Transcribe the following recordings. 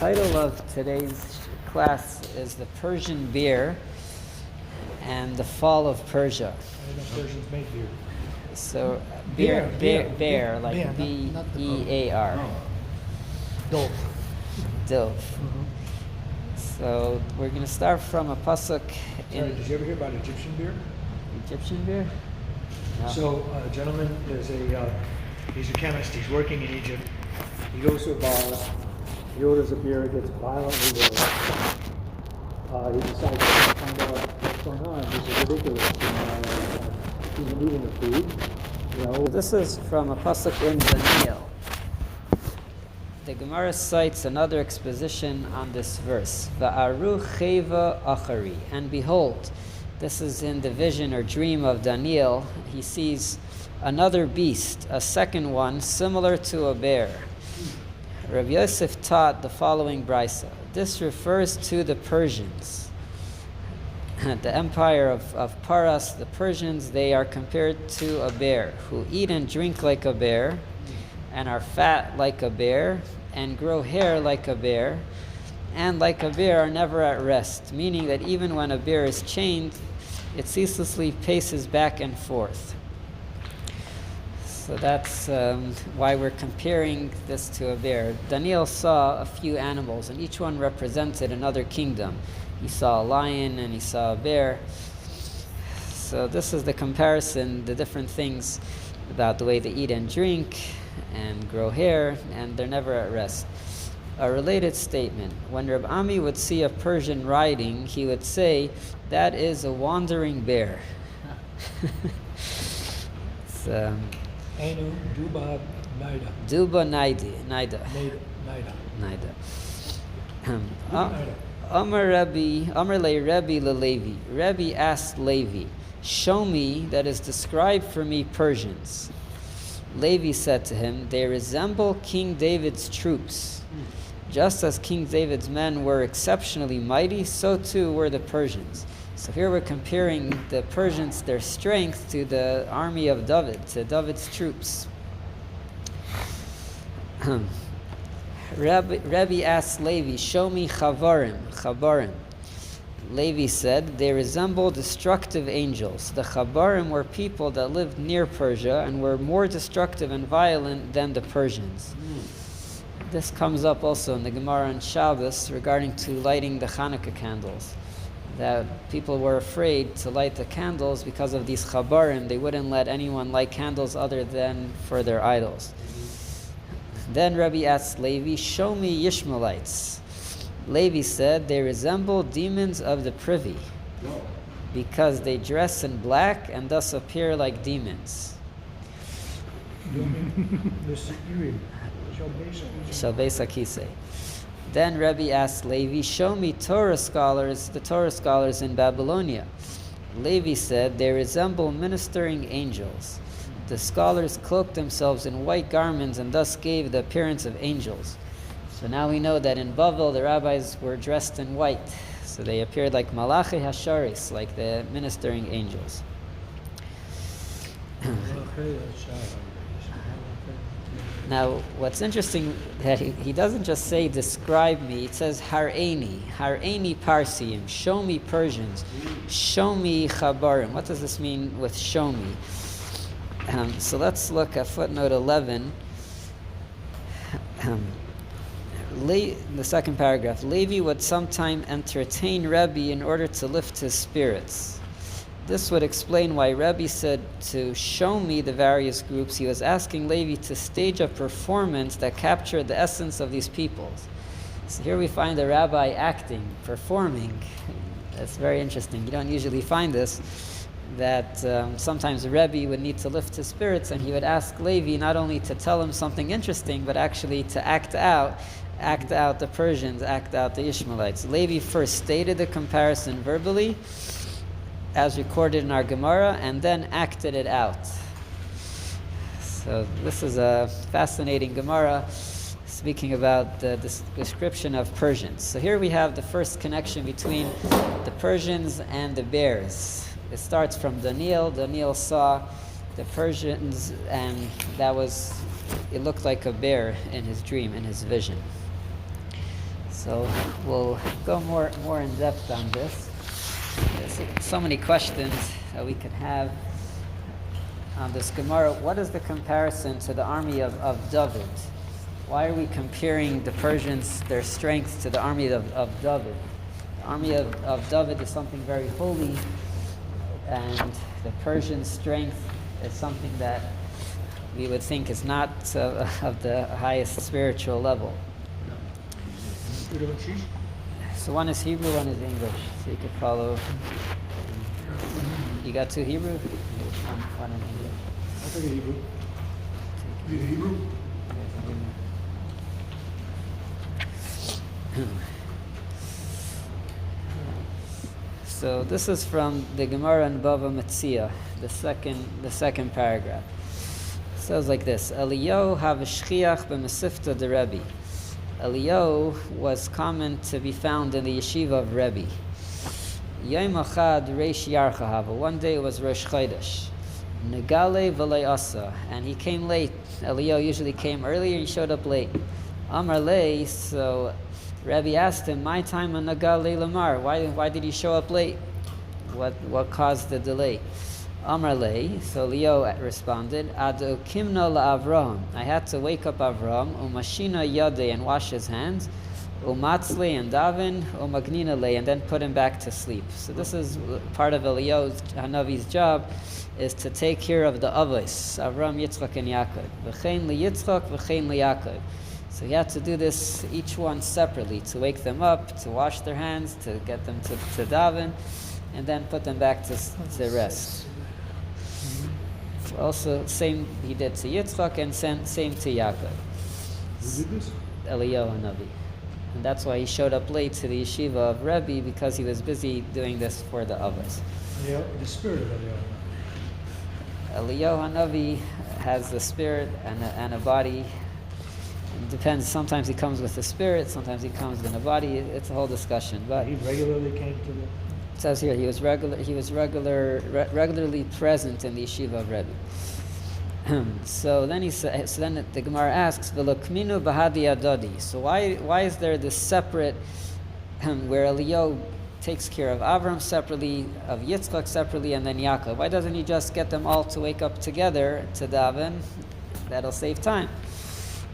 title of today's class is The Persian Bear and the Fall of Persia. I know Persians make beer. So, Bear, like bear, B-E-A-R. Dove. Dove. Mm-hmm. So, we're going to start from a pasuk in Sorry, did you ever hear about Egyptian beer? Egyptian beer? No. So, a gentleman, he's a chemist, he's working in Egypt. He goes to a bar, he orders a beer, it gets violently low. He decides to find out what's going on. This is ridiculous. He's been eating the food. This is from a pasuk in Daniel. The Gemara cites another exposition on this verse. Va'aru cheva achari. And behold, this is in the vision or dream of Daniel. He sees another beast, a second one, similar to a bear. Rabbi Yosef taught the following brisa. This refers to the Persians. The empire of Paras, the Persians, they are compared to a bear, who eat and drink like a bear, and are fat like a bear, and grow hair like a bear, and like a bear are never at rest, meaning that even when a bear is chained, it ceaselessly paces back and forth. So that's why we're comparing this to a bear. Daniel saw a few animals, and each one represented another kingdom. He saw a lion and he saw a bear. So this is the comparison, the different things about the way they eat and drink and grow hair, and they're never at rest. A related statement: when Reb Ami would see a Persian riding, he would say, "That is a wandering bear." It's, Ainu Duba Naida. Duba Naida. Amar le Rebbe Levi. Rebbe asked Levi, "Show me, that is, describe for me Persians." Levi said to him, "They resemble King David's troops. Just as King David's men were exceptionally mighty, so too were the Persians." So here we're comparing the Persians, their strength, to the army of David, to David's troops. Rebbe asked Levi, "Show me Chabarim." Levi said, "They resemble destructive angels. The Chabarim were people that lived near Persia and were more destructive and violent than the Persians." This comes up also in the Gemara on Shabbos regarding to lighting the Hanukkah candles. That people were afraid to light the candles because of these Chabarim. They wouldn't let anyone light candles other than for their idols. Then Rabbi asked Levi, "Show me Yishmaelites." Levi said, "They resemble demons of the privy, because they dress in black and thus appear like demons." Shalbeis Akise. Then Rebbe asked Levi, "Show me the Torah scholars in Babylonia." Levi said, "They resemble ministering angels. The scholars cloaked themselves in white garments and thus gave the appearance of angels." So now we know that in Bavel the rabbis were dressed in white. So they appeared like Malachi Hasharis, like the ministering angels. Now, what's interesting that he doesn't just say describe me. It says Har'eni Parsiim. Show me Persians. Show me Chabarim. What does this mean with show me? So let's look at footnote 11. The second paragraph. Levi would sometime entertain Rebbe in order to lift his spirits. This would explain why Rebbe said to show me the various groups. He was asking Levi to stage a performance that captured the essence of these peoples. So here we find the rabbi acting, performing. That's very interesting. You don't usually find this, that sometimes the Rebbe would need to lift his spirits, and he would ask Levi not only to tell him something interesting, but actually to act out the Persians, act out the Ishmaelites. Levi first stated the comparison verbally, as recorded in our Gemara, and then acted it out. So this is a fascinating Gemara speaking about the description of Persians. So here we have the first connection between the Persians and the bears. It starts from Daniel. Daniel saw the Persians, and it looked like a bear in his dream, in his vision. So we'll go more in depth on this. There's so many questions that we could have on this Gemara. What is the comparison to the army of David? Why are we comparing the Persians, their strength, to the army of David? The army of David is something very holy, and the Persian strength is something that we would think is not of the highest spiritual level. So one is Hebrew, one is English, so you could follow. You got two Hebrew? One in English. I'll take a Hebrew. You need a Hebrew? So this is from the Gemara in Bava Metzia, the second paragraph. It says like this: Eliyahu havishchiach b'mesifta de Rebbe. Eliyahu was common to be found in the yeshiva of Rebbe. Yom Achad Reish Yarcha. One day it was Rosh Chodesh. Negale v'lei asa, and he came late. Eliyahu usually came earlier. He showed up late. Amar lei. So Rebbe asked him, "My time on Negale Lamar. Why did he show up late? What caused the delay?" Amar lei. So Eliyahu responded, "Ad ukimna la'Avraham. I had to wake up Avraham, umashina yadei, and wash his hands, umatzle and daven, umagnina lei, and then put him back to sleep." So this is part of Eliyahu Hanavi's job, is to take care of the avos, Avraham, Yitzchak, and Yaakov. V'chein liYitzchak, v'chein liYaakov. So he had to do this, each one separately, to wake them up, to wash their hands, to get them to daven, and then put them back to rest. Also, same he did to Yitzchak, and same to Yaakov. Who did this? Eliyahu Hanavi. And that's why he showed up late to the yeshiva of Rebbe, because he was busy doing this for the avos. Yeah, the spirit of Eliyahu. Eliyahu Hanavi has the spirit and a body. It depends. Sometimes he comes with the spirit, sometimes he comes in a body. It's a whole discussion. But He regularly came to the... it says here he was regularly present in the yeshiva of Rebbe. So then the Gemara asks, "V'lokminu bahadi adodi." So why is there this separate where Eliyahu takes care of Avram separately, of Yitzchak separately, and then Yaakov? Why doesn't he just get them all to wake up together to daven? That'll save time.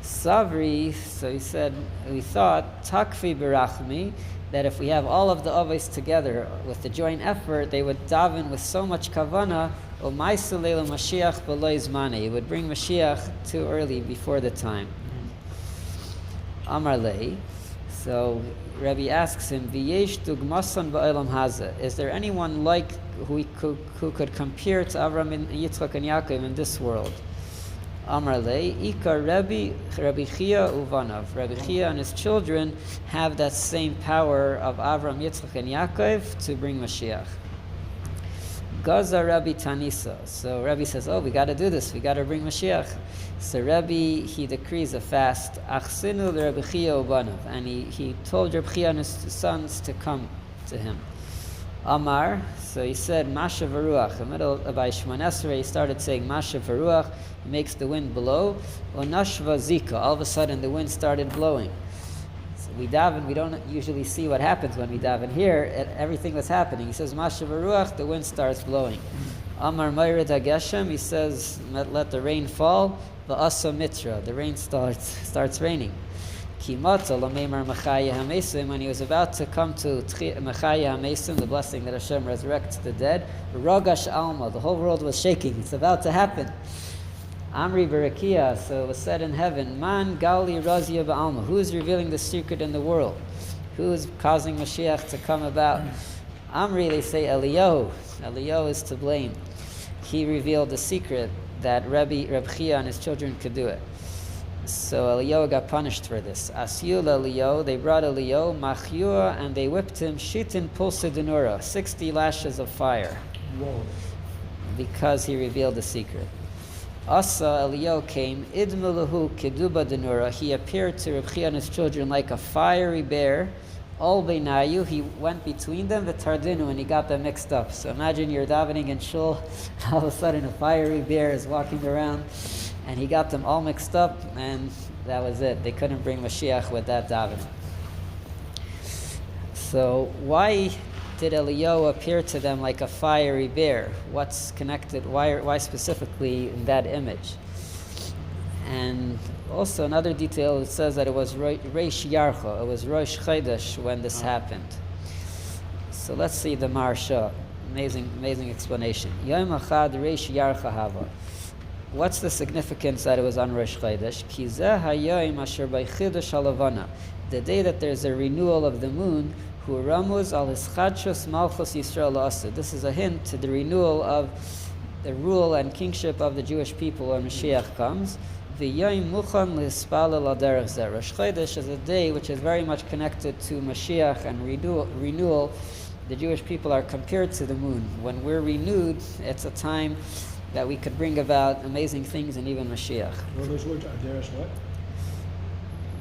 Savri, so he said, we thought, takfi berachmi, that if we have all of the avos together with the joint effort, they would daven with so much kavana, u'maisalei Moshiach b'lo zmane. It would bring Mashiach too early, before the time. Amar lei. So Rebbe asks him, "V'yesh dugmasan ba'olam haza." Is there anyone like who could compare to Avram and Yitzchak and Yaakov in this world? Amar lei, Ika Rebbe Chia uvanav. Rebbe Chia and his children have that same power of Avram, Yitzchak, and Yaakov to bring Mashiach. Gaza Rebbe Tanisa. So Rebbe says, "Oh, we got to do this. We got to bring Mashiach." So Rebbe, he decrees a fast. Achsinu Rebbe Chia uvanav, and he told Rebbe Chia and his sons to come to him. Amar. So he said, "Masha v'ruach." In the middle of Shemon Esrei, he started saying Masha v'ruach. He makes the wind blow. Onashva zika. All of a sudden, the wind started blowing. So we daven. We don't usually see what happens when we daven. Here, everything was happening. He says Masha v'ruach. The wind starts blowing. Amar Mayred Hageshem. He says, "Let the rain fall." V'asa mitra. The rain starts raining. When he was about to come to Mechaya HaMesim, the blessing that Hashem resurrects the dead, Rogash Alma, the whole world was shaking. It's about to happen. Amri Barakia, so it was said in heaven, Man Gali Razia Ba'alma, who is revealing the secret in the world? Who is causing Mashiach to come about? Amri, they say Eliyahu. Eliyahu is to blame. He revealed the secret that Rebbe Chia and his children could do it. So Eliyahu got punished for this. Asyul Eliyahu, they brought Eliyahu, Machyua, and they whipped him, Shitin Pulsa Denura, 60 lashes of fire. Whoa. Because he revealed the secret. Asa Eliyahu came, Idmulahu Keduba Denura, he appeared to Reb Chia and his children like a fiery bear. All Beinayu, he went between them, the Tardinu, and he got them mixed up. So imagine you're davening in shul, all of a sudden a fiery bear is walking around. And he got them all mixed up, and that was it. They couldn't bring Mashiach with that davening. So why did Eliyahu appear to them like a fiery bear? What's connected? Why specifically in that image? And also another detail, it says that it was Reish Yarcha, it was Rosh Chodesh when this happened. So let's see the Marsha. Amazing explanation. Yom Achad Reish Yarcha Hava. What's the significance that it was on Rosh Chodesh? Ki zeh hayom asher b'chidush halavana. The day that there's a renewal of the moon, hu ramuz al hischadshus malchus Yisrael la'aseh. This is a hint to the renewal of the rule and kingship of the Jewish people when Moshiach comes. V'yom muchan lihispalel al derech zeh. Rosh Chodesh is a day which is very much connected to Mashiach and renewal. The Jewish people are compared to the moon. When we're renewed, it's a time that we could bring about amazing things and even Mashiach. What are those words? Aderes what?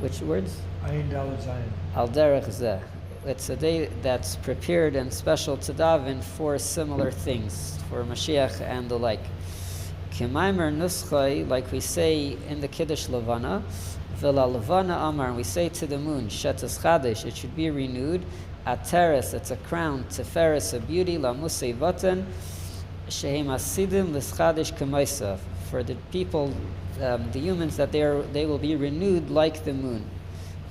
Which words? Ayin Dalet Zayin. Al derech zeh. It's a day that's prepared and special to daven for similar things, for Mashiach and the like. Kemaimer nuschai, like we say in the Kiddush Levana, V'la Levana Amar, and we say to the moon, Shetes Chadesh, it should be renewed. Ateres, it's a crown. Teferes, a beauty. Lamusei Vatan, Shehem Asidim L'Schadesh K'maisav. For the people, the humans, that they will be renewed like the moon.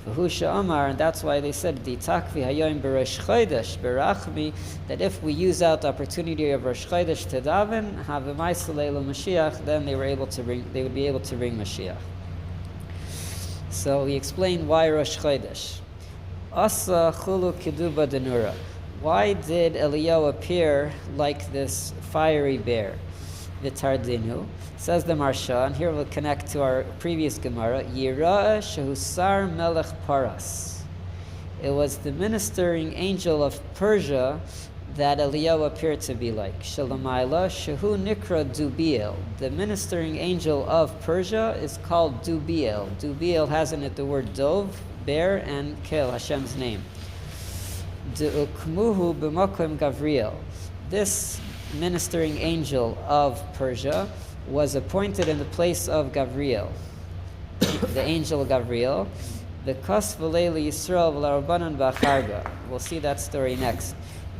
V'husha Amar, and that's why they said, Ditakvi Hayoim B'Rosh Chodesh B'Rachmi, that if we use out the opportunity of Rosh Chodesh to daven, have a Maisalei Mashiach, then they would be able to bring Mashiach. So he explained why Rosh Chodesh. Asa chulu kiduba denura. Why did Eliyahu appear like this fiery bear? V'tardinu, says the Marsha, and here we'll connect to our previous Gemara. Yirah shehusar melech paras. It was the ministering angel of Persia that Eliyahu appeared to be like. Shalamayla shehu nikra Dubiel. The ministering angel of Persia is called Dubiel. Dubiel has in it the word dove, bear, and Kel, Hashem's name. De'ukmuhu b'makom Gavriel. This ministering angel of Persia was appointed in the place of Gavriel, the angel Gavriel. V'kas v'leili Yisrael v'larabanan b'acharga. We'll see that story next.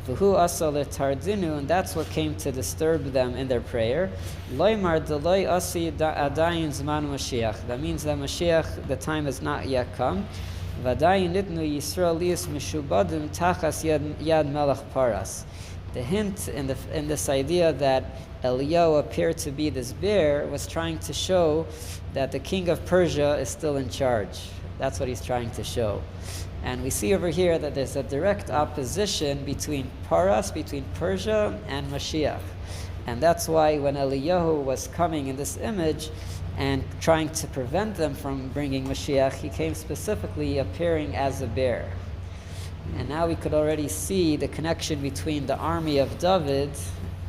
V'hu asa letardinu, and that's what came to disturb them in their prayer. Loymar deloi asi adayin zman Mashiach. That means that Mashiach, the time has not yet come. V'adayin nitnu Yisrael lius mishubadim tachas yad melech paras. The hint in this idea that Eliyahu appeared to be this bear was trying to show that the king of Persia is still in charge. That's what he's trying to show. And we see over here that there's a direct opposition between Paras, between Persia and Mashiach. And that's why when Eliyahu was coming in this image and trying to prevent them from bringing Mashiach, he came specifically appearing as a bear. And now we could already see the connection between the army of David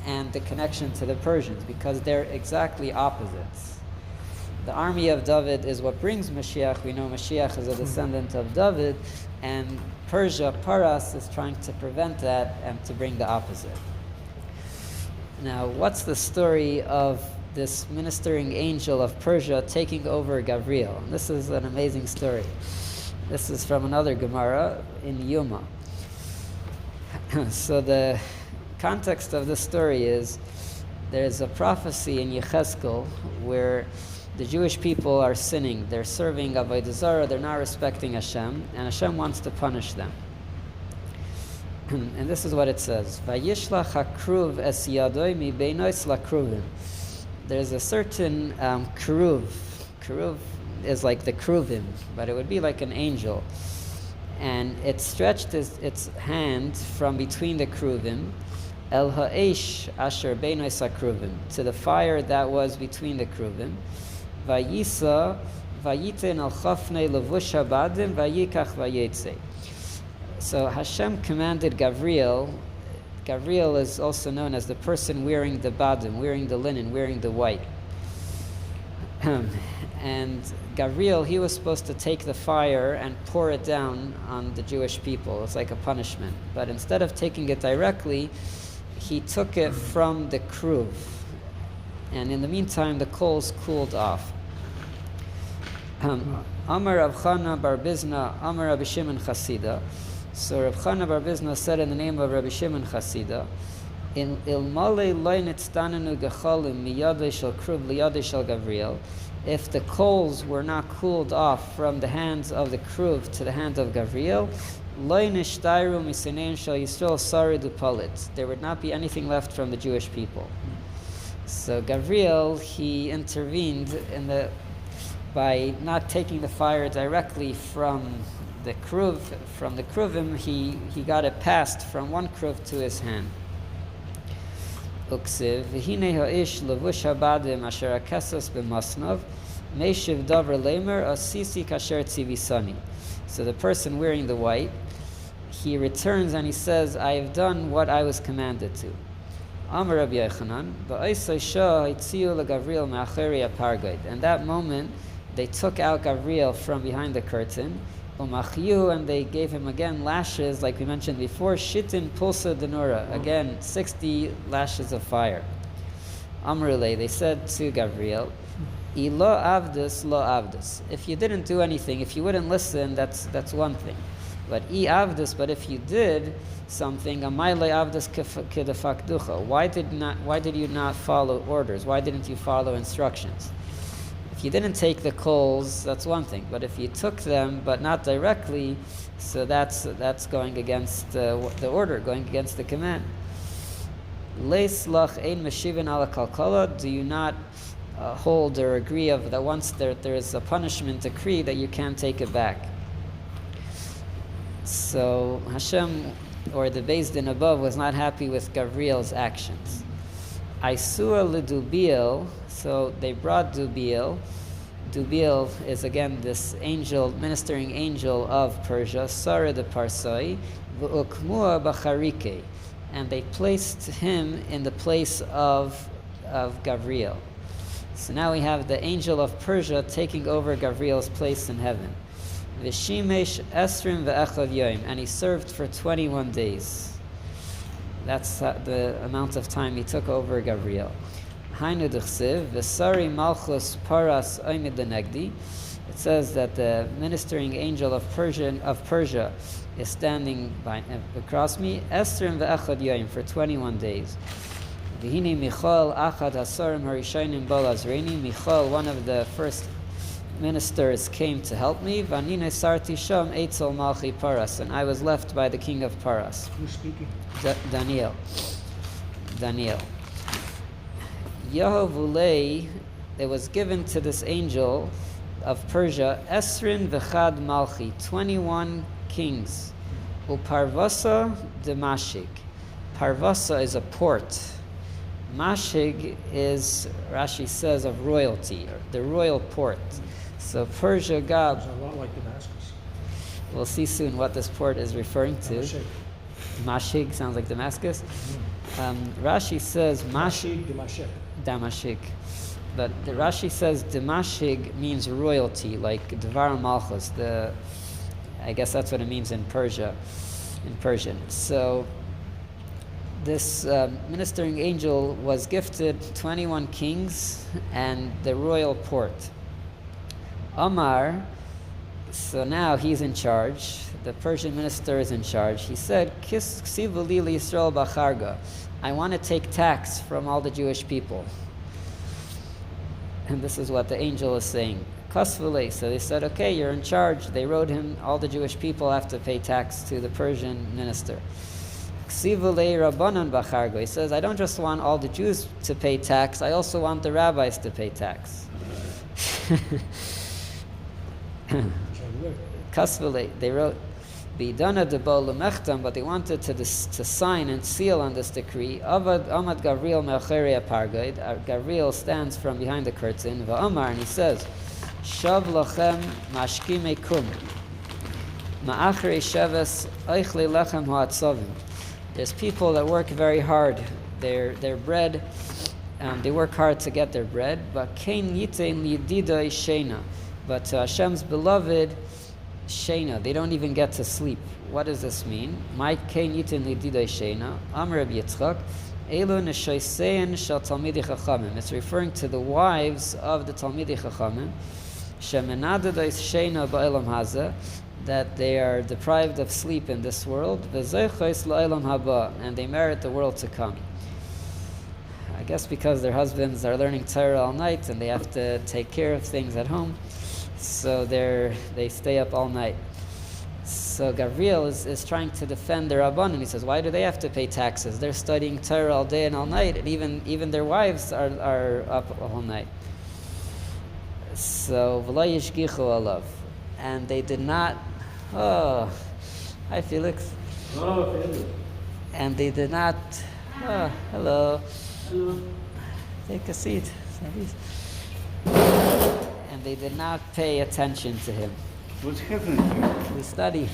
and the connection to the Persians, because they're exactly opposites. The army of David is what brings Mashiach. We know Mashiach is a descendant of David, and Persia, Paras, is trying to prevent that and to bring the opposite. Now, what's the story of this ministering angel of Persia taking over Gavriel? This is an amazing story. This is from another Gemara in Yuma. So the context of this story is there's a prophecy in Yechezkel where the Jewish people are sinning. They're serving Avodah Zarah, they're not respecting Hashem, and Hashem wants to punish them. And this is what it says. Vayishlach hakruv es yadoi mi beinois lakruvim. There's a certain kruv. Kruv is like the kruvim, but it would be like an angel. And it stretched its hand from between the kruvim, el ha'esh asher beinois lakruvim, to the fire that was between the kruvim. Vayisa vayiten al chafnei levush habadim vayikach vayetze. So Hashem commanded Gavriel. Gavriel is also known as the person wearing the badim, wearing the linen, wearing the white. And Gavriel, he was supposed to take the fire and pour it down on the Jewish people. It's like a punishment. But instead of taking it directly, he took it from the kruv. And in the meantime, the coals cooled off. Amar Rav Chana bar Bizna, Amar Rabbi Shimon Chasida. So Reb Chana Bar Bizna said in the name of Rabbi Shimon Chasida, in ilmale loinit stananu gecholim miyadei shel kruv liyadei shel Gavriel, if the coals were not cooled off from the hands of the kruv to the hands of Gavriel, loinish dairu misenein shel Yisrael saridu palit, there would not be anything left from the Jewish people. So Gavriel, he intervened by not taking the fire directly from the kruvim, he got it passed from one kruv to his hand. Uksiv v'hinei ha'ish levush habadim asher hakesas b'masnav meishiv davar lemer asisi kasher tzivisani. So the person wearing the white, he returns and he says, I have done what I was commanded to. Amar Rabbi Yochanan, ba'isai shah hitziu leGavriel me'acheri apargod. And that moment, they took out Gavriel from behind the curtain, and they gave him again lashes, like we mentioned before, shitin pulsa denora, again 60 lashes of fire. Amrule, they said to Gavriel, lo avdus, lo avdus. If you didn't do anything, if you wouldn't listen, that's one thing. But avdus, but if you did something, amayle avdus kedefakducha. Why did you not follow orders? Why didn't you follow instructions? If you didn't take the coals, that's one thing. But if you took them, but not directly, so that's going against the order, going against the command. Leis lach ein meshivin ala kalkala. Do you not hold or agree of that once there is a punishment decree that you can't take it back? So Hashem, or the Beis Din above, was not happy with Gavriel's actions. Aisua l'Dubiel, so they brought Dubiel. Dubiel is again this angel, ministering angel of Persia, Sara de Parsai, v'ukmua b'charike, and they placed him in the place of Gavriel. So now we have the angel of Persia taking over Gavriel's place in heaven. V'shimesh esrim ve'echad yoim, and he served for 21 days. That's the amount of time he took over Gavriel. Hainu d'chsiv v'sari malchus paras oimid denegdi. It says that the ministering angel of Persia is standing across me. Esrim ve'echad yoim, for 21 days. V'hini Michal achad hasarim harishonim bol azreini. Michal, one of the first ministers, came to help me. Vanine sarti sham eitzel malchi paras, and I was left by the king of Paras. Who's speaking? Daniel. Yehovulei, it was given to this angel of Persia, Esrin v'chad malchi, 21 kings. Uparvasa de Mashig. Parvasa is a port. Mashig is, Rashi says, of royalty, or the royal port. So Persia got... It's a lot like Damascus. We'll see soon what this port is referring to. Mashig sounds like Damascus. Rashi says Damashik. But the Rashi says Damashik means royalty, like Dvar Malchus. I guess that's what it means in Persian. So this ministering angel was gifted 21 kings and the royal port. Omar, so now he's in charge. The Persian minister is in charge. He said, Ksivu li Yisrael b'charga. I want to take tax from all the Jewish people. And this is what the angel is saying. Kasvule. So they said, okay, you're in charge. They wrote him, all the Jewish people have to pay tax to the Persian minister. Ksivu li Rabbanan b'charga. He says, I don't just want all the Jews to pay tax, I also want the rabbis to pay tax. Kasvule. They wrote, Bidana de Bo Lemechtam, but they wanted to sign and seal on this decree. Avad Amad Gavriel Me'acheri Apargod. Gavriel stands from behind the curtain. Va'amar, and he says, Shav lachem mashkimei kum. Ma'achri sheves oichle lechem ha'atzovim. There's people that work very hard. Their bread, they work hard to get their bread. But kein yitein liyedida ishena. But Hashem's beloved, Shena, they don't even get to sleep. What does this mean? My kein yitin lididai Shena, Amr Rabbi Yitzchak, Elu neshaisein shel Talmidei Chachamim. It's referring to the wives of the Talmidei Chachamim. Shemenadadai Shena ba'elam hazeh. that they are deprived of sleep in this world, and they merit the world to come. I guess because their husbands are learning Torah all night and they have to take care of things at home, so they stay up all night. So Gavriel is trying to defend their Rabbanim. He says, why do they have to pay taxes? They're studying Torah all day and all night, and even their wives are up all night. So v'lo yishgichu alav, and they did not. Oh, hi Felix. Oh, Felix. And they did not. Oh, hello. Hello. Take a seat. And they did not pay attention to him. What's happening here? We study.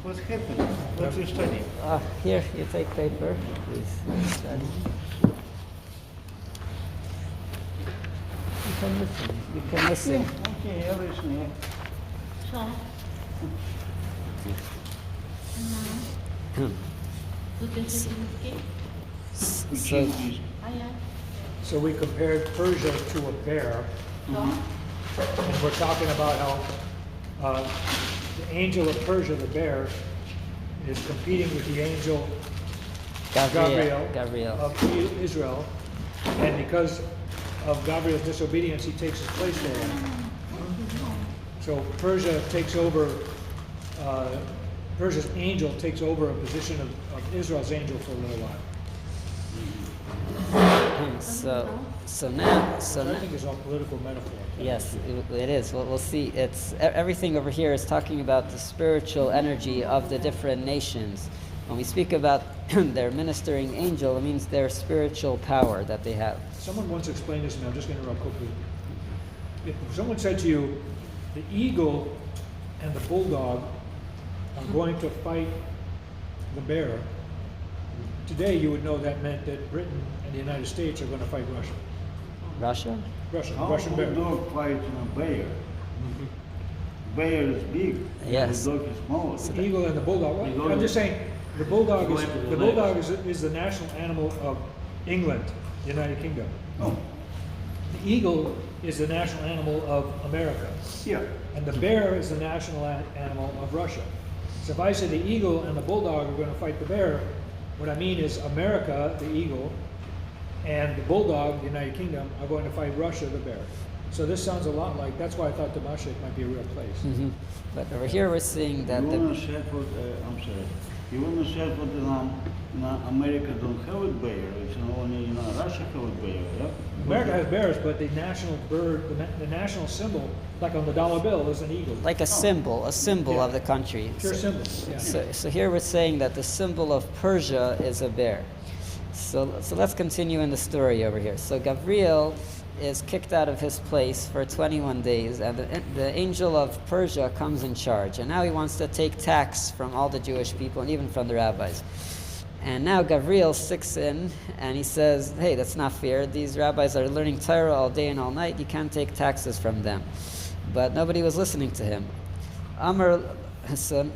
What's happening? What's your study? Here, you take paper, please. Study. You can listen. You can listen. Okay, I listen. So we compared Persia to a bear, and we're talking about how the angel of Persia, the bear, is competing with the angel Gabriel of Israel, and because of Gabriel's disobedience, he takes his place there. So Persia takes over. Persia's angel takes over a position of Israel's angel for a little while. So now, I think it's all political metaphor. yes, it is. We'll see. It's everything over here is talking about the spiritual energy of the different nations. When we speak about their ministering angel, it means their spiritual power that they have. Someone once explained this, and I'm just going to interrupt quickly. If someone said to you, the eagle and the bulldog are going to fight the bear, today you would know that meant that Britain and the United States are going to fight Russia. Russia? Russian bear. Dog fighting a bear. Bear is big. Yes. The dog is small. The eagle and the bulldog. Well, I'm just saying, the bulldog is the national animal of England, the United Kingdom. Oh. The eagle is the national animal of America. Yeah. And the bear is the national animal of Russia. So if I say the eagle and the bulldog are going to fight the bear, what I mean is America, the eagle, and the bulldog, the United Kingdom, are going to fight Russia, the bear. So this sounds a lot like, that's why I thought the Moshiach might be a real place. Mm-hmm. But over here we're seeing that You want to say what, I'm sorry. You want to say what America don't have a bear, it's only Russia have a bear, yeah? America has bears, but the national bird, the national symbol, like on the dollar bill, is an eagle. like a symbol Yeah. of the country. Pure symbol. Yeah. So here we're saying that the symbol of Persia is a bear. So let's continue in the story over here. So Gabriel is kicked out of his place for 21 days, and the angel of Persia comes in charge. And now he wants to take tax from all the Jewish people and even from the rabbis. And now Gabriel sticks in and he says, hey, that's not fair. These rabbis are learning Torah all day and all night. You can't take taxes from them. But nobody was listening to him. So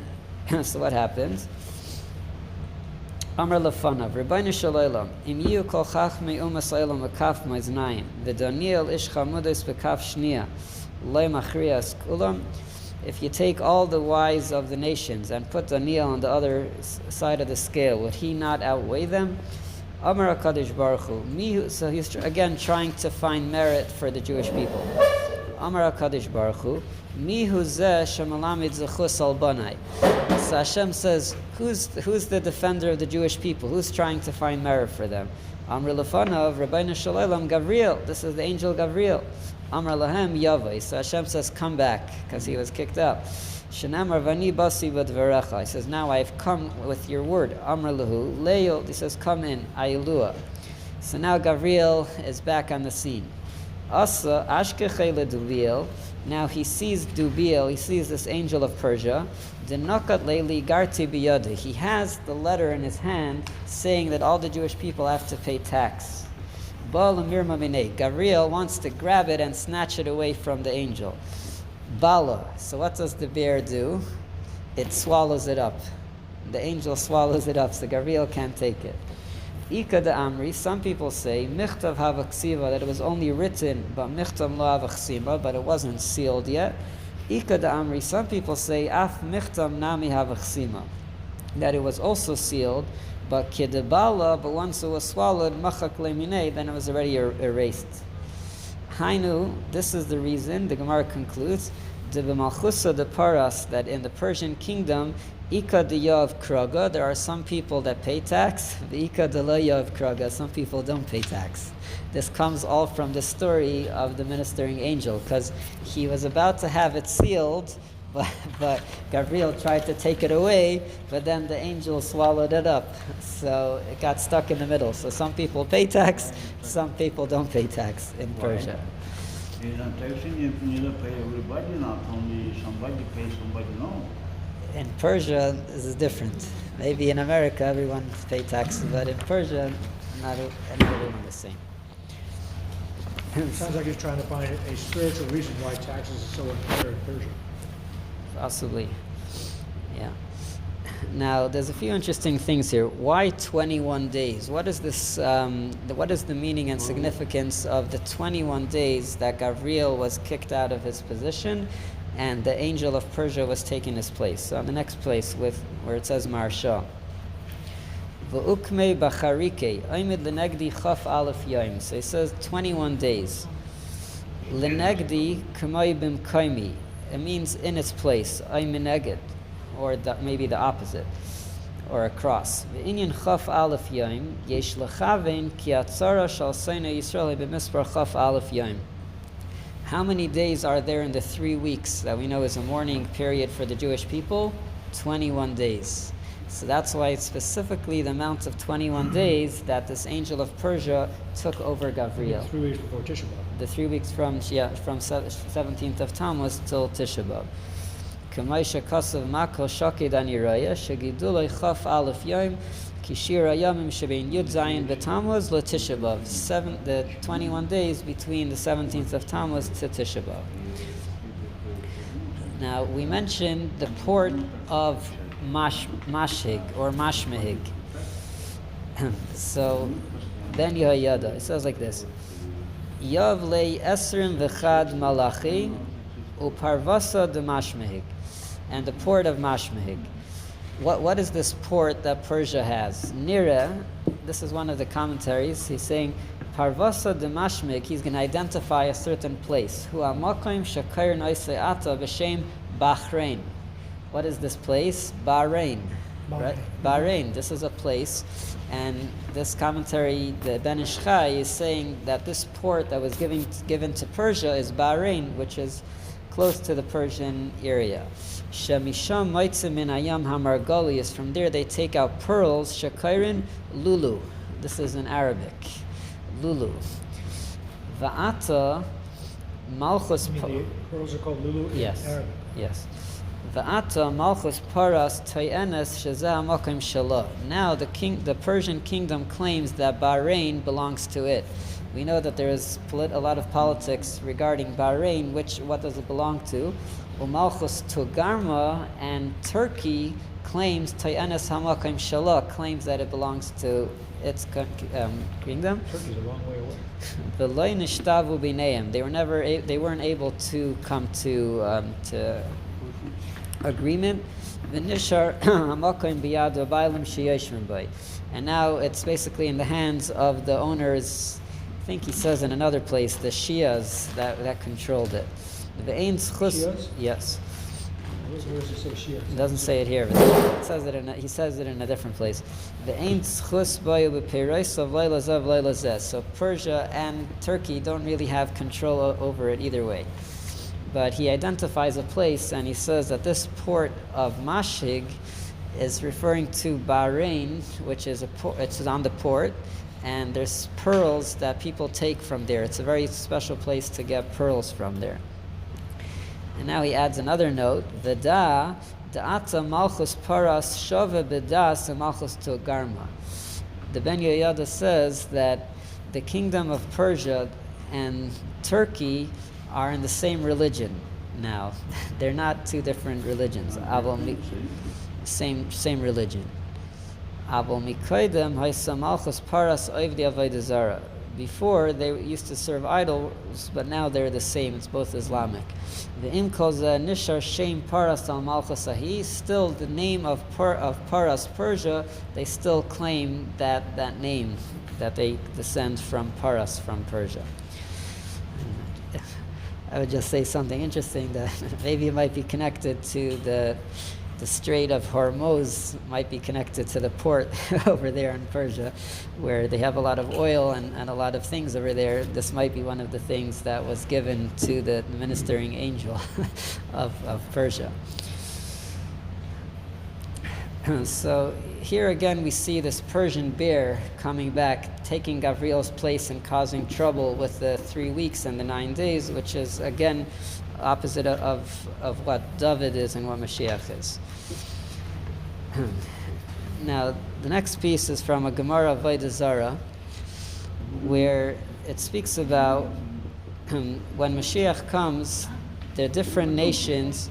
what happens? Amar lefanav, Rebbeinu Shalom, im yiyu kol chachmei umas ha'olam bekaf ma'iznayim, v'Daniel ish chamudos bekaf shniya, lo machrias kulam. If you take all the wise of the nations and put Daniel on the other side of the scale, would he not outweigh them? Amar HaKadosh Baruch Hu, so he's again trying to find merit for the Jewish people. Amar HaKadosh Baruch Hu, mihu zeh shemalamid zechus al banai. So Hashem says, who's the defender of the Jewish people? Who's trying to find merit for them? Amr lefanav, Rebbeinu Shalom, Gabriel. This is the angel Gabriel. Amr lahem yavai. So Hashem says, come back, because he was kicked out. Shenamar vani basi v'dvarecha. He says, now I've come with your word. Amr lahu leil. He says, come in, ayilua. So now Gabriel is back on the scene. Asa ashkechei ledubiel. Now he sees Dubiel, he sees this angel of Persia. Dinakat leili garti biyadi. He has the letter in his hand saying that all the Jewish people have to pay tax. Baal amir mamine. Gabriel wants to grab it and snatch it away from the angel. Bala. So what does the bear do? It swallows it up. The angel swallows it up, so Gabriel can't take it. Ika de Amri, some people say, Michtav hava ksiva, that it was only written, but Michtav lo hava ksima, but it wasn't sealed yet. Ika de Amri, some people say, Af Michtav nami hava ksima, that it was also sealed, but Kidabala, but once it was swallowed, Machak lemine, then it was already erased. Hainu, this is the reason, the Gemara concludes, de b'malchusa de paras, that in the Persian kingdom, Ika de yav kraga, there are some people that pay tax, Ika de la yav kraga, some people don't pay tax. This comes all from the story of the ministering angel, because he was about to have it sealed, but Gabriel tried to take it away, but then the angel swallowed it up. So it got stuck in the middle. So some people pay tax, some people don't pay tax in Persia. You're not taxing, you need to pay everybody, not only somebody pays, somebody no. In Persia, this is different. Maybe in America, everyone pays taxes, but in Persia, not everyone the same. Sounds like he's trying to find a spiritual reason why taxes are so unfair in Persia. Possibly, yeah. Now, there's a few interesting things here. Why 21 days? What is this? What is the meaning and significance of the 21 days that Gabriel was kicked out of his position, and the angel of Persia was taking his place? So, on the next place, where it says Marsha, V'ukmei b'charike oimid lenegdi chaf aleph yom. So it says 21 days. Lenegdi k'may b'mkoimi. It means in its place, ay mineged, or maybe the opposite, or a cross. V'inyan chaf aleph yom, yesh lechaven ki atzara shal seina Yisrael b'mispar chaf aleph yom. How many days are there in the 3 weeks that we know is a mourning period for the Jewish people? 21 days. So that's why it's specifically the amount of 21 days that this angel of Persia took over Gabriel. 3 weeks before Tisha B'Av. The 3 weeks from 17th of Tammuz till Tisha B'Av. K'maisha kasav mako shakid aniraya shegidulay chaf aleph yom kishir ayamim shebein yud zayin b'Tammuz le Tisha B'Av. The 21 days between the 17th of Tammuz to Tisha B'Av. Now we mentioned the port of Mashig or Mashmehig. So Ben Yehoyada, it says like this: Yav lei esrim v'chad malachi uparvasa de Mashmehig, and the port of Mashmehig. What is this port that Persia has? Nira, this is one of the commentaries. He's saying Parvasa de Mashmehig. He's going to identify a certain place. Hu amakim shakair noisei ata b'shem Bahrain. What is this place? Bahrain. Right? Bahrain. This is a place, and this commentary, the Ben Ish Chai, is saying that this port that was given to Persia is Bahrain, which is close to the Persian area. Shemisham maitzim min ayam hamargalius. From there they take out pearls. Shakairin lulu. This is in Arabic. Lulu. Va'ata malchus. The pearls are called lulu in Arabic. Yes. Va'ata malchus paras tayenes shezeh makim shalah. Now the Persian kingdom claims that Bahrain belongs to it. We know that there is a lot of politics regarding Bahrain. What does it belong to? Umalchus Togarma, and Turkey claims tayenes hamakim shalah, claims that it belongs to its kingdom. Turkey's a long way away. V'lo nishtavu b'neihem. They weren't able to come to agreement. V'nishar hamakim biyad v'baylim sheyoshvim bay. And now it's basically in the hands of the owners. I think he says in another place, the Shias that controlled it. Shias? Yes. Where does it say Shias? It doesn't say it here, but he says it in a different place. So Persia and Turkey don't really have control over it either way. But he identifies a place, and he says that this port of Mashig is referring to Bahrain, which is it's on the port, and there's pearls that people take from there. It's a very special place to get pearls from there. And now he adds another note: V'da da'ata malchus paras shove b'das malchus togarma. The Ben Yehoyada says that the kingdom of Persia and Turkey are in the same religion now. They're not two different religions. Same religion. Abel mikoidem haisa malchus paras oivdi avodah zara. Before they used to serve idols, but now they're the same. It's both Islamic. The imkoza nishar shem paras al malchus ahi. Still, the name of Paras Persia, they still claim that name, that they descend from Paras, from Persia. I would just say something interesting that maybe it might be connected to the Strait of Hormuz, might be connected to the port over there in Persia, where they have a lot of oil and a lot of things over there. This might be one of the things that was given to the ministering angel of Persia. So here again we see this Persian bear coming back, taking Gabriel's place and causing trouble with the 3 weeks and the 9 days, which is again opposite of what David is and what Moshiach is. Now the next piece is from a Gemara Avodah Zarah, where it speaks about when Moshiach comes, the different nations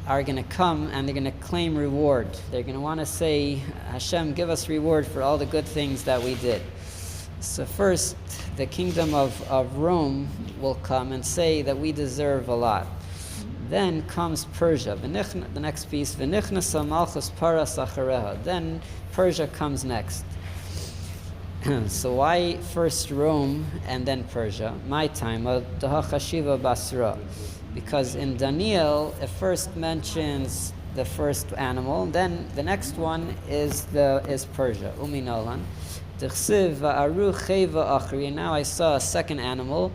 are going to come and they're going to claim reward. They're going to want to say, Hashem, give us reward for all the good things that we did. So first, the kingdom of Rome will come and say that we deserve a lot. Then comes Persia. The next piece, V'nichnasa malchus paras achareha. Then Persia comes next. So why first Rome and then Persia? My time, Dahachashiva Basra. Because in Daniel, it first mentions the first animal, then the next one is Persia. Uminolan. D'chsiv va'aru cheva achri. Now I saw a second animal.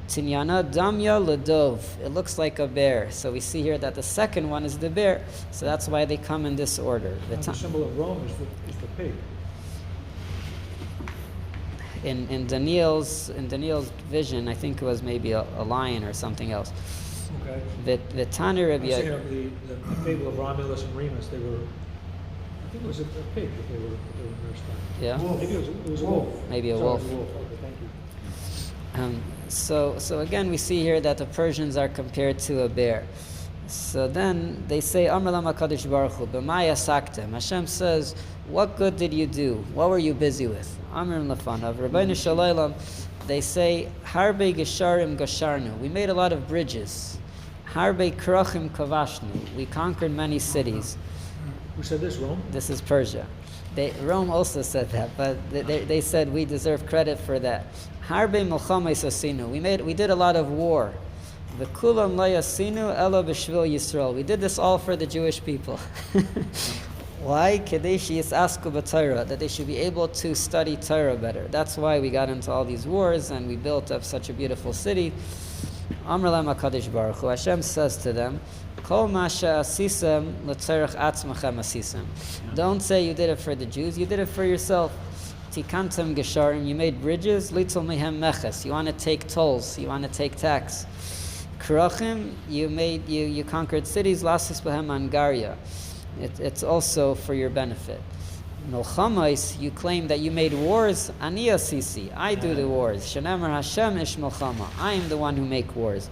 Tinyana damya ledov. It looks like a bear. So we see here that the second one is the bear. So that's why they come in this order. The symbol of Rome is the pig. In Daniel's vision, I think it was maybe a lion or something else. Okay. The Tanu Rabbi. The fable of Romulus and Remus. They were. I think it was a pig that they were nursed on. Yeah. Maybe it was a wolf. Maybe a Sorry, wolf. It was a wolf. Okay, thank you. So again, we see here that the Persians are compared to a bear. So then they say, Amar lama Kadosh Baruch Hu, b'maya saktem. Hashem says, what good did you do? What were you busy with? Amar lefanav, Rabbeinu Shalom. They say, Harbe gesharim gasharnu. We made a lot of bridges. Harbe krachim kavashnu. We conquered many cities. Who said this, Rome? This is Persia. Rome also said that, but they said we deserve credit for that. Harbe milchamais asinu. We did a lot of war. V'kulam lo yasinu ela b'shvil Yisrael. We did this all for the Jewish people. Why? Kadesh yisasku b'Torah, that they should be able to study Torah better. That's why we got into all these wars and we built up such a beautiful city. Amar lama Kadosh Baruch Hu. Hashem says to them, Kol masha asisem l'tzerech atzmachem asisem. Don't say you did it for the Jews, you did it for yourself. Tikantem gesharim, you made bridges. Litzel mehem meches, you want to take tolls, you want to take tax. Krachim, you conquered cities. Lasis behem angaria, it's also for your benefit. Milchamais, you claim that you made wars. Ani asisi, I do the wars. Shenemar Hashem ish milchama, I am the one who make wars.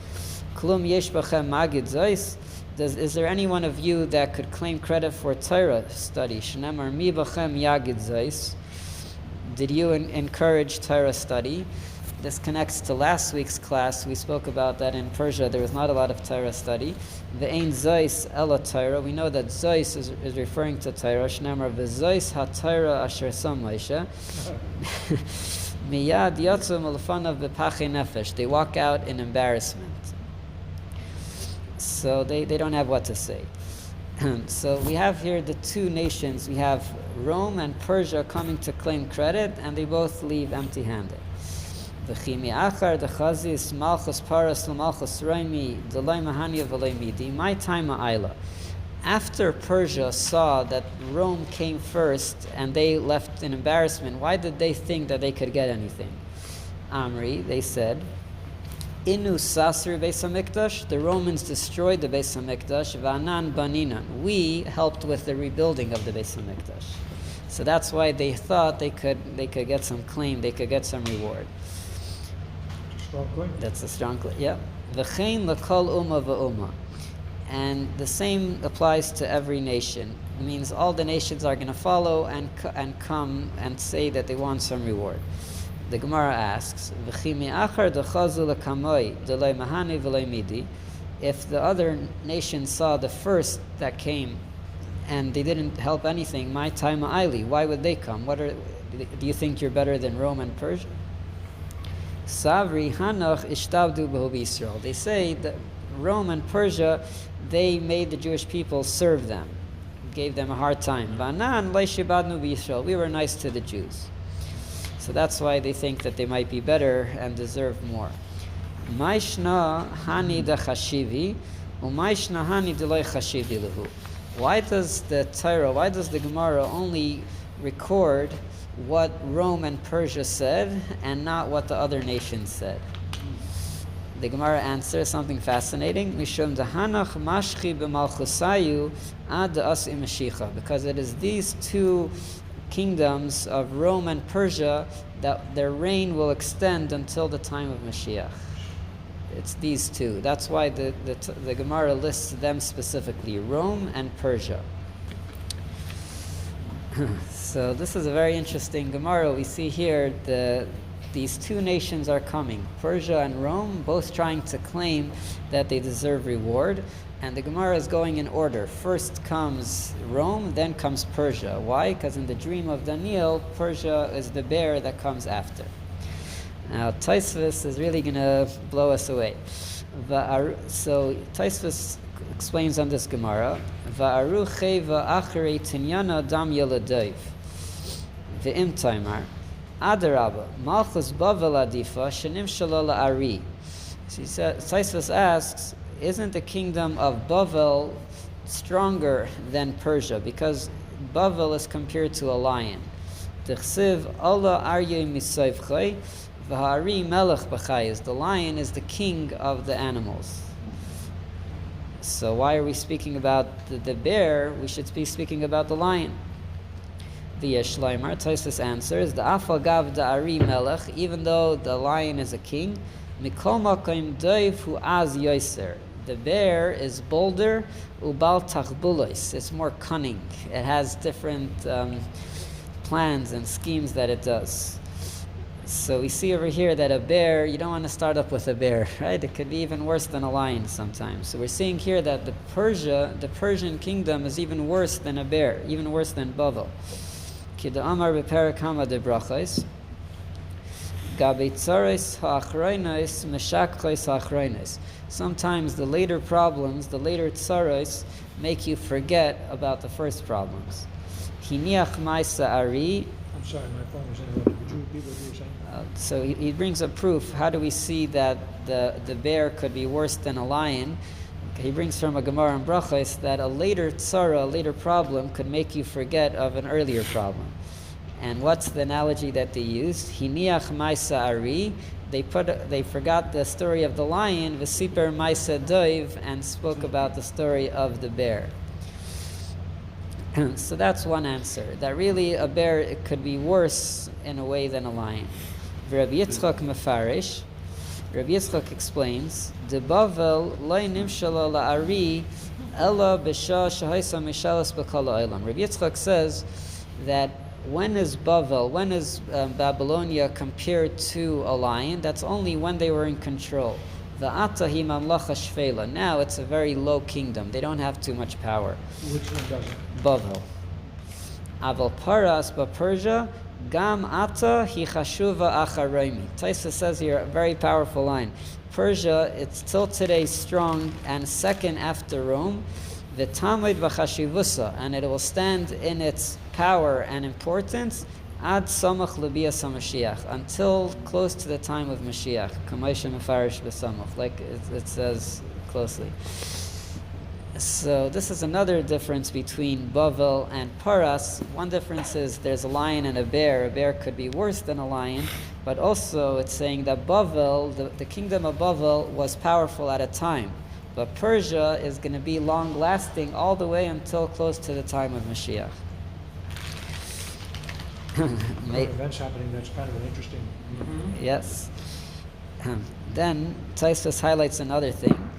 Klum yesh bachem magid zos. Is there any one of you that could claim credit for Torah study? Shenemar mi bachem yagid zos. Did you encourage Torah study? This connects to last week's class. We spoke about that in Persia there was not a lot of Torah study. Ve'ein zois ela Torah. We know that zois is referring to Torah. Shnemar v'zois ha-Torah asher sam Moshe. Miyad yatzu melfanav b'pachei nefesh. They walk out in embarrassment. So they don't have what to say. So we have here the two nations. We have Rome and Persia coming to claim credit, and they both leave empty-handed. My time Ayla. After Persia saw that Rome came first and they left in embarrassment, why did they think that they could get anything? Amri, they said, Inu Sasri Beis HaMikdash, the Romans destroyed the Beis HaMikdash, V'anan Baninan, we helped with the rebuilding of the Beis HaMikdash. So that's why they thought they could get some claim, they could get some reward. Strong claim. That's a strong claim, yeah. V'chein l'kol umma v'umma. And the same applies to every nation. It means all the nations are going to follow and come and say that they want some reward. The Gemara asks, if the other nations saw the first that came and they didn't help anything, my time Aili, why would they come? Do you think you're better than Rome and Persia? Savri Hanach Ishtavdu B'Hobi Yisrael. They say that Rome and Persia, they made the Jewish people serve them, gave them a hard time. Banan Leishibadnu B'Yisrael. We were nice to the Jews. So that's why they think that they might be better and deserve more. Maishna Hani da Chashivi, Umaishna Hani Deloi Chashivi Lehu. Why does the Torah, why does the Gemara only record what Rome and Persia said and not what the other nations said? The Gemara answers something fascinating. Mishum dahanach mashchi b'malchusayu ad asi Mashiach. Because it is these two kingdoms of Rome and Persia that their reign will extend until the time of Mashiach. It's these two. That's why the Gemara lists them specifically, Rome and Persia. So this is a very interesting Gemara. We see here these two nations are coming, Persia and Rome, both trying to claim that they deserve reward. And the Gemara is going in order. First comes Rome, then comes Persia. Why? Because in the dream of Daniel, Persia is the bear that comes after. Now, Tosfos is really going to blow us away. So, Tosfos explains on this Gemara, Va'aru cheva achrei tinyana dam yeladayv. Ve'im taimar. Adarabba. Malchus bavel adifa shenim shalala ari. Tosfos asks, isn't the kingdom of Bavel stronger than Persia? Because Bavel is compared to a lion. T'chsiv Allah aryeh misayvchay. V'hari melech b'chayis. The lion is the king of the animals. So why are we speaking about the bear? We should be speaking about the lion. V'yesh laimar, Tosfos answers, the afal gav da'ari melech, even though the lion is a king, mikol makom doiv hu az yoser. The bear is bolder, ubal tachbulos. It's more cunning. It has different plans and schemes that it does. So we see over here that a bear, you don't want to start up with a bear, right? It could be even worse than a lion sometimes. So we're seeing here that the Persian kingdom is even worse than a bear, even worse than Bavel. Kida amar beperak hama de brachos. Gabetzares ha'achroinos meshakchos ha'achroinos. Sometimes the later problems, the later tsaros, make you forget about the first problems. Hiniach ma'isa ari. I'm sorry, my phone was interrupted. Would you repeat what you were saying? So he brings a proof. How do we see that the bear could be worse than a lion? He brings from a Gemara in Brachos that a later tzara, a later problem, could make you forget of an earlier problem. And what's the analogy that they used? Hiniach ma'isa ari. They forgot the story of the lion, v'siper ma'isa doiv, and spoke about the story of the bear. So that's one answer. That really a bear, it could be worse in a way than a lion. Rabbi Yitzchak mefarish. Rabbi Yitzchak explains, "De Bavel loy nimshala la'ari ella b'shah shahaisa mishalas b'kol ha'olam." Rabbi Yitzchak says that when is Babylonia compared to a lion? That's only when they were in control. Va'ata hi mamlacha shvela. Now it's a very low kingdom. They don't have too much power. Which one doesn't? Bavel. Aval paras Persia. Gam ata hi chashuva acharoimi. Tosfos says here a very powerful line. Persia, it's still today strong and second after Rome. V'tamid v'chashivusa, and it will stand in its power and importance ad samach l'bias HaMashiach, until close to the time of Mashiach. Kamaisha mefarish b'samach, like it says closely. So this is another difference between Bavel and Paras. One difference is there's a lion and a bear. A bear could be worse than a lion, but also it's saying that Bavel, the kingdom of Bavel, was powerful at a time. But Persia is going to be long-lasting all the way until close to the time of Mashiach. Events happening, that's kind of an interesting... Yes. Then Tosfos highlights another thing.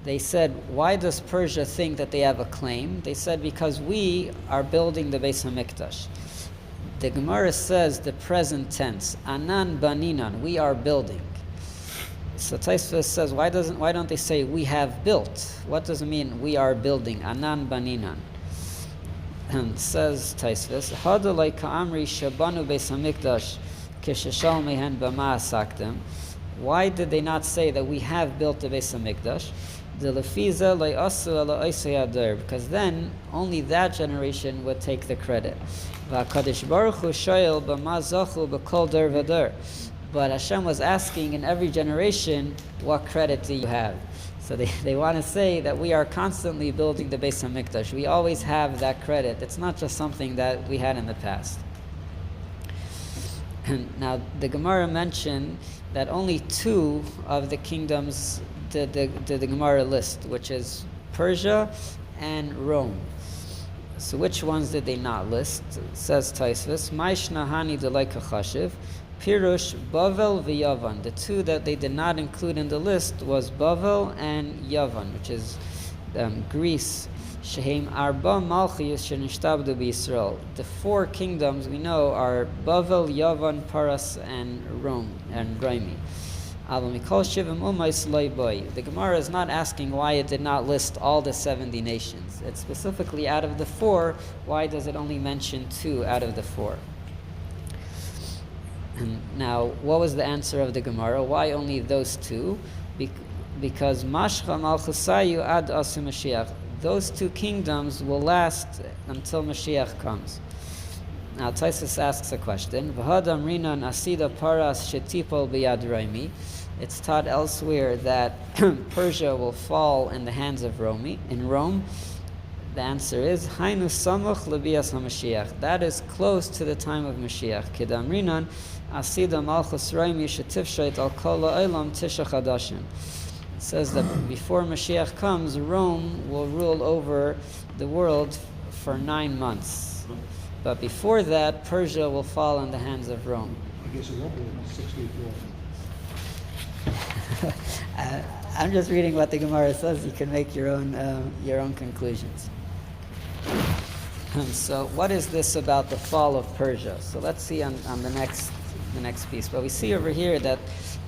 they said, why does Persia think that they have a claim? They said, because we are building the Beis HaMikdash. The Gemara says the present tense, Anan Baninan, we are building. So Taisvus says, why don't they say we have built? What does it mean we are building? Anan Baninan. And says Taisvus, Hadalai Ka'amri Shabanu Beis HaMikdash Kishashal Mehen Bama Asaktem. Why did they not say that we have built the Beis HaMikdash? Because then only that generation would take the credit. But Hashem was asking in every generation, what credit do you have? So they want to say that we are constantly building the Beis HaMikdash. We always have that credit. It's not just something that we had in the past. Now, the Gemara mentioned that only 2 of the kingdoms did the Gemara list, which is Persia and Rome. So which ones did they not list? It says Taisvus, Maishna Hani Delaika Chashiv, Pirush, Bavel v'Yavan. The 2 that they did not include in the list was Bavel and Yavan, which is Greece. Shehem Arba Malchiyos Shenishtabdu B'Yisrael. The 4 kingdoms we know are Bavel, Yavan, Paras, and Rome, and Raimi. The Gemara is not asking why it did not list all the 70 nations. It's specifically out of the 4, why does it only mention 2 out of the 4? And now, what was the answer of the Gemara? Why only those 2? Because Mashcha Malchusayu ad Asu Mashiach. Those 2 kingdoms will last until Mashiach comes. Now, Taisus asks a question. V'hadam rinan asida paras shetipol biyad Raimi. It's taught elsewhere that Persia will fall in the hands of Rome. In Rome, the answer is Hainu samuch lebias haMashiach. That is close to the time of Mashiach. Kidam rinan asida malchus Raimi shetifshait al kol ha'olam tisha chadashim. It says that before Mashiach comes, Rome will rule over the world for 9 months. But before that, Persia will fall in the hands of Rome. I guess it won't be in 6 week war. I'm just reading what the Gemara says. You can make your own conclusions. So, what is this about the fall of Persia? So let's see on the next piece. But we see over here that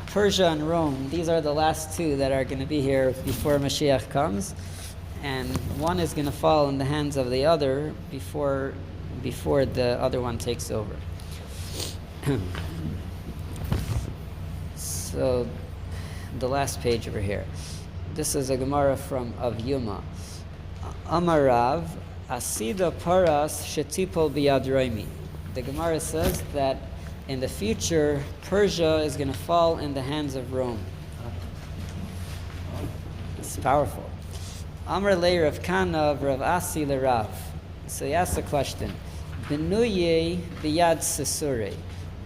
Persia and Rome, these are the last 2 that are going to be here before Mashiach comes, and one is going to fall in the hands of the other before the other one takes over. So, the last page over here. This is a Gemara of Yuma. Amarav, Asida Paras Shetipol Biyad Raimi. The Gemara says that in the future, Persia is going to fall in the hands of Rome. It's powerful. Amar Le Rav Kana Rav Asi Le Rav. So he asks a question. Benuye biyad sesure.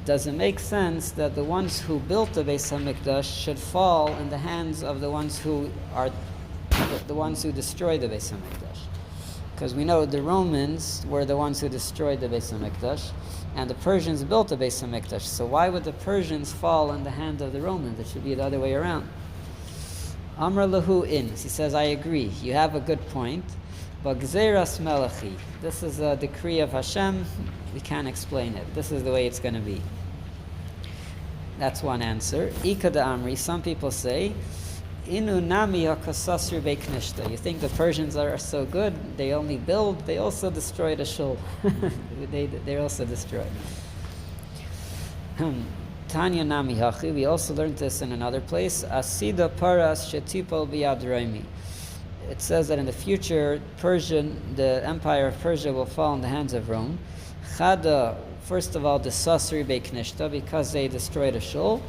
Does it make sense that the ones who built the Beis HaMikdash should fall in the hands of the ones who destroyed the Beis HaMikdash? Because we know the Romans were the ones who destroyed the Beis HaMikdash, and the Persians built the Beis HaMikdash. So why would the Persians fall in the hand of the Romans? It should be the other way around. Amr lahu in. He says, I agree. You have a good point. But Gzeras Melachi, this is a decree of Hashem, we can't explain it. This is the way it's going to be. That's one answer. Ika da Amri, some people say, Inu nami hakasasri beiknishta. You think the Persians are so good, they only build, they also destroy the shul. They're also destroyed. Tanya nami hachi, we also learned this in another place. Asida paras shetipol biyad Raimi. It says that in the future, the empire of Persia will fall in the hands of Rome. Chada, first of all, the Sasri Beiknishta, because they destroyed a shul.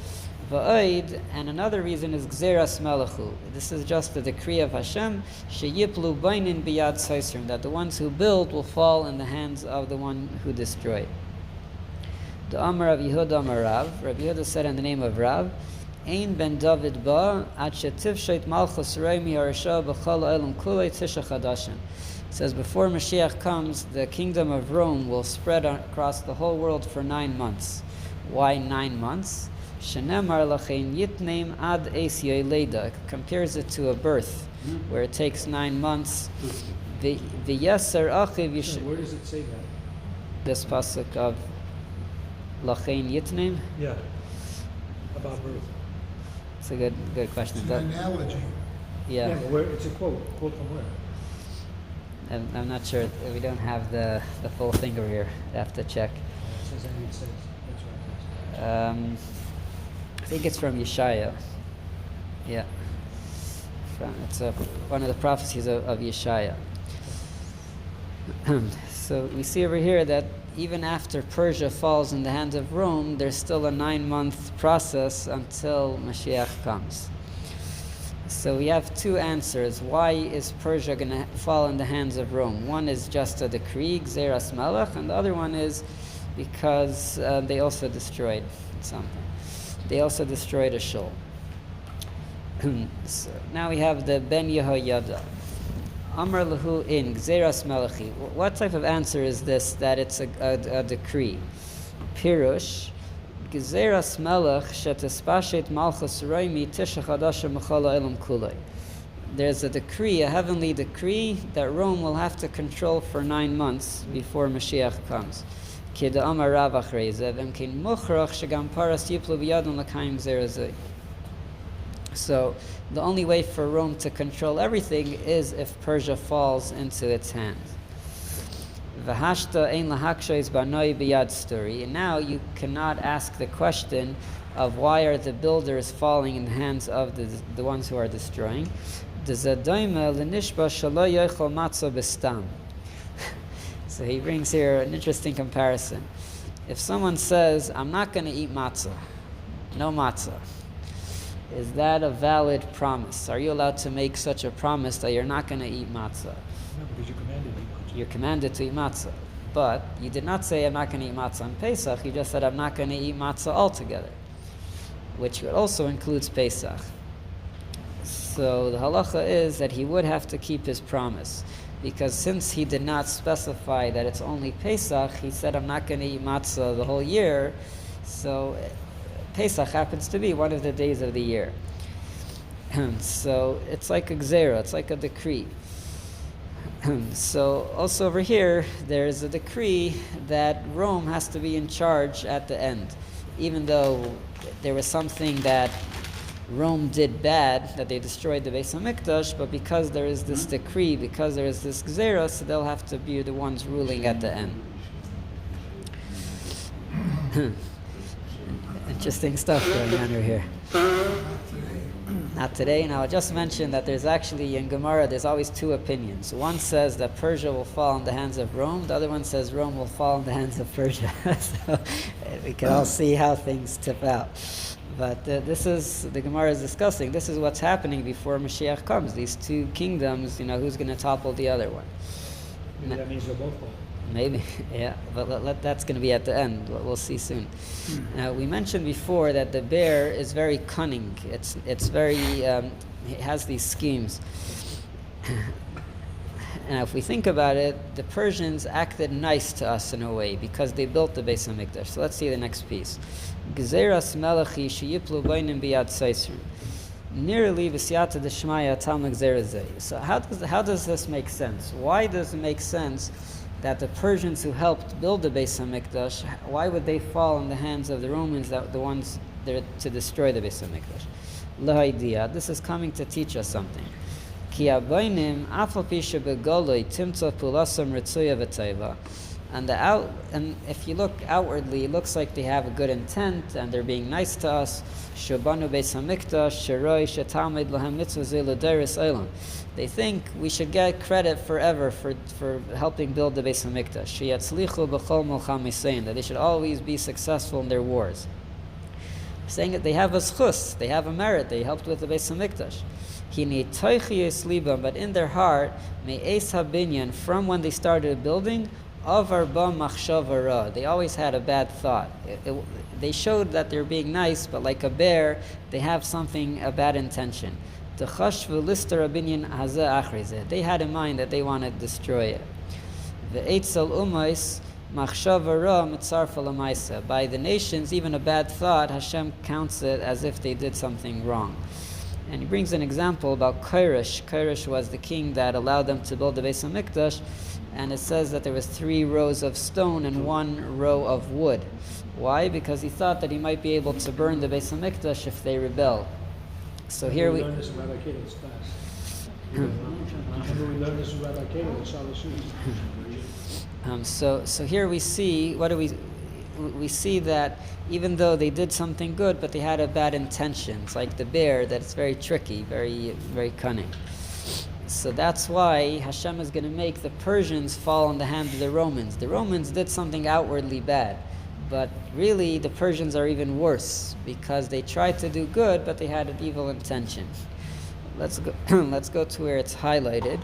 Va'id, and another reason is Gzeras Melachu. This is just the decree of Hashem, Sheyiplu Bainin Biyad Saisrim, that the ones who build will fall in the hands of the one who destroyed. The Amar of Yehuda Amar Rav, Rabbi Yehuda said in the name of Rav, Ein ben David ba at shetivshet malchus reimi harisha b'chol ha'olam kulei tisha chadashim. It says before Mashiach comes, the kingdom of Rome will spread across the whole world for 9 months. Why 9 months? Shenemar lachein yitneim ad eis yoyleda. It compares it to a birth, where it takes 9 months. The yeser achiv So where does it say that? this pasuk of lachein yitneim. Yeah. About birth. It's a good question. It's an analogy. Yeah. But where, it's a quote. Quote from where? I'm not sure. We don't have the full thing over here. I have to check. It says I need 6. That's right. I think it's from Yeshaya. Yeah. It's one of the prophecies of Yeshaya. So we see over here that even after Persia falls in the hands of Rome, there's still a 9-month process until Moshiach comes. So we have 2 answers. Why is Persia going to fall in the hands of Rome? One is just a decree, Gzeras Melech, and the other one is because they also destroyed something. They also destroyed a shul. So now we have the Ben Yehoyada. Amar lahu in Gzeras Melechi. What type of answer is this, that it's a decree? Pirush, Gzeras Melech shetespashet malchus roimi tisha chadasha mechala elam kulei. There's a decree, a heavenly decree, that Rome will have to control for 9 months before Mashiach comes. Kida Amar Rav Achreizev, Emkein Muchrach shegam paras yiplu b'yadon l'kaim gzerazei. So the only way for Rome to control everything is if Persia falls into its hands. V'hashta ein lahakshois banoi b'yad sturi. And now you cannot ask the question of why are the builders falling in the hands of the ones who are destroying. D'zadoima l'nishba shalo yochel matzah b'stam. So he brings here an interesting comparison. If someone says, I'm not going to eat matzah, no matzah, is that a valid promise? Are you allowed to make such a promise that you're not going to eat matzah? No, because you commanded me. You're commanded to eat matzah. But you did not say, I'm not going to eat matzah on Pesach. You just said, I'm not going to eat matzah altogether, which also includes Pesach. So the halacha is that he would have to keep his promise, because since he did not specify that it's only Pesach, he said, I'm not going to eat matzah the whole year, so Pesach happens to be one of the days of the year. So it's like a gzera, it's like a decree. So also over here, there's a decree that Rome has to be in charge at the end, even though there was something that Rome did bad, that they destroyed the Beis HaMikdash, but because there is this decree, because there is this gzera, so they'll have to be the ones ruling at the end. Interesting stuff going on over here. Not today. Now I just mentioned that there's actually in Gemara there's always 2 opinions. One says that Persia will fall in the hands of Rome. The other one says Rome will fall in the hands of Persia. So we can all see how things tip out. But this is, the Gemara is discussing, this is what's happening before Mashiach comes. These 2 kingdoms, who's going to topple the other one? Maybe that means they'll both fall. Maybe, yeah, but that's going to be at the end. We'll see soon. Now, we mentioned before that the bear is very cunning. It's very, it has these schemes. And if we think about it, the Persians acted nice to us in a way because they built the Beis HaMikdash. So let's see the next piece. Gzeras melechi sheyiplu beinim biyad seisru. Nearly v'siyata d'shmaya talmud gzerazei. So how does this make sense? Why does it make sense that the Persians who helped build the Beis HaMikdash, why would they fall in the hands of the Romans, that the ones there to destroy the Beis HaMikdash? L'ha'idiyah. This is coming to teach us something. Ki abaynim afal pi shebegoloi timtza pulasam ritzuya v'teiva. And if you look outwardly, it looks like they have a good intent and they're being nice to us. Shobanu Beis HaMikdash sheroi shetalmid lahem mitzvah zeh l'deris olam. They think we should get credit forever for helping build the Beis HaMikdash. Sheyatzlichu b'chol molcham misein, that they should always be successful in their wars. Saying that they have a schus, they have a merit, they helped with the Beis HaMikdash. Hine toichiyes libam, but in their heart, me'es habinyan, from when they started building, avar ba machshava ra, they always had a bad thought. They showed that they're being nice, but like a bear, they have a bad intention. They had in mind that they want to destroy it. The Eitzel Umais Machshava ra mitzarfa lamaisa. By the nations, even a bad thought, Hashem counts it as if they did something wrong. And he brings an example about Koresh. Koresh was the king that allowed them to build the Beis HaMikdash, and it says that there was 3 rows of stone and 1 row of wood. Why? Because he thought that he might be able to burn the Beis HaMikdash if they rebel. So here we learned this in Rabbi Cato's class. Remember we learned this in Rabbi Cato in Shabbos Shus. So here we see, what do we see that even though they did something good, but they had a bad intention. It's like the bear, that it's very tricky, very, very cunning. So that's why Hashem is going to make the Persians fall in the hands of the Romans. The Romans did something outwardly bad, but really the Persians are even worse because they tried to do good, but they had an evil intention. Let's go. Let's go to where it's highlighted.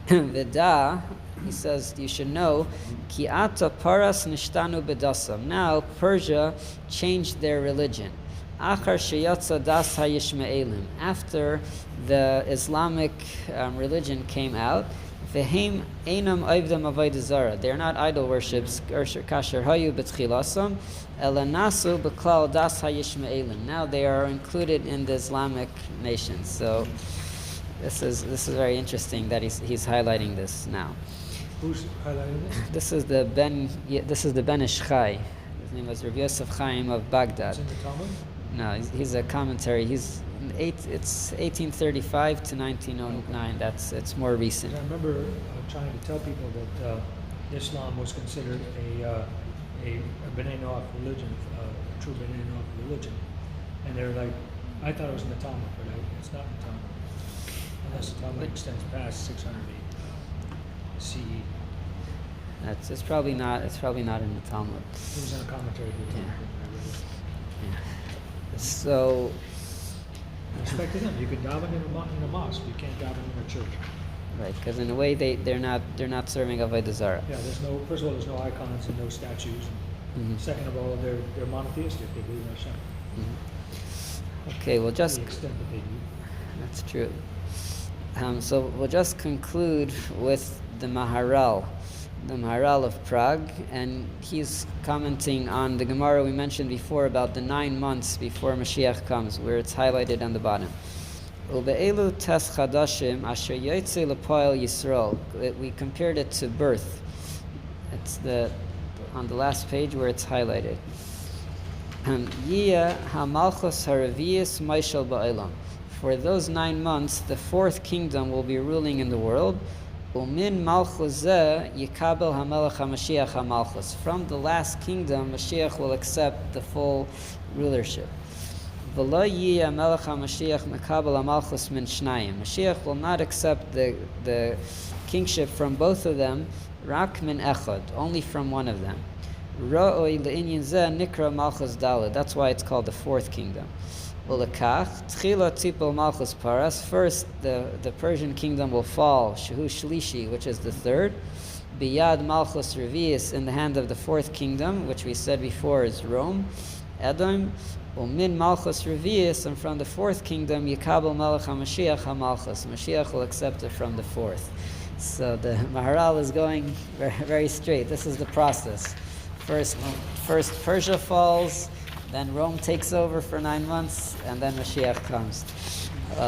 Veda, he says, you should know, Ki ata paras nishtanu bedasam. Now Persia changed their religion. Achar sheyatza das hayishmaelim. After the Islamic religion came out, vehem einam oivdam avodah zara. They are not idol worships. Kasher hayu betchilasam, elanasu beklal das hayishmaelim. Now they are included in the Islamic nations. So this is very interesting that he's highlighting this now. Who's highlighting this? This is the Ben Ish Chai. His name was Rav Yosef Chaim of Baghdad. It's in the Talmud? No, he's a commentary. It's 1835 to 1909. It's more recent. I remember trying to tell people that Islam was considered a B'nai Noach religion, a true B'nai Noach religion, and they're like, I thought it was in the Talmud, but it's not in the Talmud, unless the Talmud extends past 600 CE. It's probably not. It's probably not in the Talmud. It was in a commentary to the Talmud. Yeah. So. Respect to them. You can daven in a mosque. You can't daven in a church. Right, because in a way they're not serving avodah zarah. Yeah, first of all, there's no icons and no statues. Mm-hmm. Second of all, they're monotheistic. They believe in Hashem. Mm-hmm. Okay, we'll just. To the extent that they do. That's true. So we'll just conclude with the Maharal of Prague, and he's commenting on the Gemara we mentioned before about the 9 months before Moshiach comes, where it's highlighted on the bottom. Ube'elu tes chadashim asher yotze lepoel Yisrael. We compared it to birth. It's on the last page where it's highlighted. Yiyah hamalchus haravius maishal ba'elam. For those 9 months, the 4th kingdom will be ruling in the world. Umin malchus zeh yikabel hamelech haMashiach hamalchus. From the last kingdom, Mashiach will accept the full rulership. V'lo yiyeh hamelech haMashiach mekabel hamalchus min shnayim. Mashiach will not accept the kingship from both of them, rak min echad, only from one of them. Ra'oi le'inyan zeh nikra malchus daled. That's why it's called the 4th kingdom. First, the Persian kingdom will fall, Shehu Shlishi, which is the 3rd. Biyad Malchus Revius, in the hand of the 4th kingdom, which we said before is Rome, Edom. Umin Malchus Revius, and from the 4th kingdom, Yikabel Melech HaMashiach HaMalchus. Mashiach will accept it from the 4th. So the Maharal is going very, very straight. This is the process. First Persia falls, then Rome takes over for 9 months, and then Mashiach comes.